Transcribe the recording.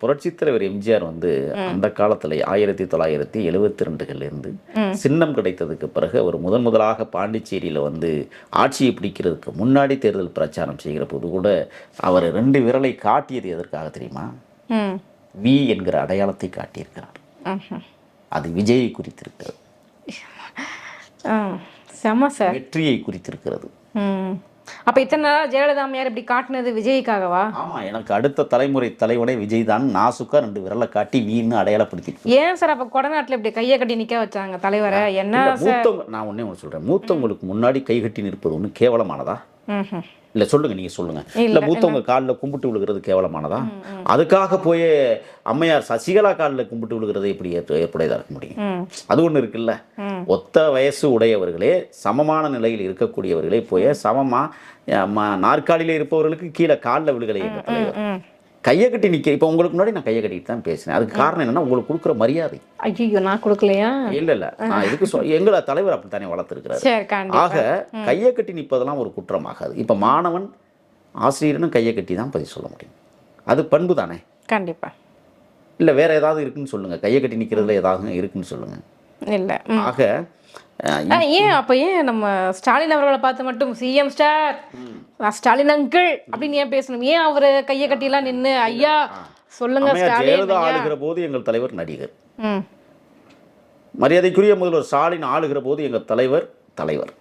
புரட்சித் தலைவர் எம்ஜிஆர் வந்து அந்த காலத்தில் 1972களிலிருந்து சின்னம் கிடைத்ததுக்கு பிறகு அவர் முதலாக பாண்டிச்சேரியில் வந்து ஆட்சியை பிடிக்கிறதுக்கு முன்னாடி தேர்தல் பிரச்சாரம் செய்கிற போது கூட அவர் 2 விரலை காட்டியது எதற்காக தெரியுமா? வி என்கிற அடையாளத்தை காட்டியிருக்கிறார். அது விஜயை குறித்திருக்கிறது, வெற்றியை குறித்திருக்கிறது. அப்ப இத்தனை நாள் ஜெயலலிதா அம்மையார் இப்படி காட்டினது விஜய்க்காகவா? ஆமா, எனக்கு அடுத்த தலைமுறை தலைவனே விஜய் தான். நாசுக்கா 2 விரலை காட்டி வீன்னு அடையாளப்படுத்தி. ஏன் சார் அப்ப கொடநாட்டுல இப்படி கையை கட்டி நிக்க வச்சாங்க தலைவரை? என்ன மூத்தவங்க, நான் ஒண்ணே ஒன்று சொல்றேன், மூத்தவங்களுக்கு முன்னாடி கை கட்டி நிற்பது ஒண்ணு கேவலமானதா? இல்ல சொல்லுங்க, நீங்க சொல்லுங்க. இல்ல மூத்தவங்க காலில் கும்பிட்டு விழுகிறது கேவலமானதா? அதுக்காக போய் அம்மையார் சசிகலா காலில் கும்பிட்டு விழுகிறது எப்படி ஏற்புடையதா இருக்க முடியும்? அது ஒண்ணு இருக்குல்ல. ஒத்த வயசு உடையவர்களே, சமமான நிலையில் இருக்கக்கூடியவர்களே போய் சமமா நாற்காலியில இருப்பவர்களுக்கு கீழே காலில் விழுகலை எங்க தலைவர். கையை கட்டி நிக்க. இப்ப உங்களுக்கு முன்னாடி நான் கையை கட்டிட்டு தான் பேசினேன். அதுக்கு காரணம் என்னன்னா, உங்களுக்கு கொடுக்குற மரியாதை. ஐயோ, நான் கொடுக்கலையா? இல்ல நான் இதுக்கு எங்களை தலைவர் அப்படித்தானே வளர்த்துருக்கிறாரு. ஆக கையை கட்டி நிற்பதெல்லாம் ஒரு குற்றமாகாது. இப்ப மாணவன் ஆசிரியர்னு கையை கட்டி தான் பதில் சொல்ல முடியும். அது பண்பு தானே? கண்டிப்பா. இல்ல வேற ஏதாவது இருக்குன்னு சொல்லுங்க. கையை கட்டி நிக்கிறதுல ஏதாவது இருக்குன்னு சொல்லுங்க. இல்ல. ஆக ஏன் அப்ப ஏன் நம்ம ஸ்டாலின் அவர்களை பார்த்து மட்டும் சிஎம் ஸ்டாலின் அங்கிள் அப்படின்னு ஏன் பேசணும்? ஏன் அவரு கையை கட்டிலாம் நின்று ஐயா சொல்லுங்க ஸ்டாலின்? ஜெயலலிதா ஆளுகிற போது எங்கள் தலைவர் நடிகர், மரியாதைக்குரிய முதல்வர் ஸ்டாலின் ஆளுகிற போது எங்கள் தலைவர் தலைவர்.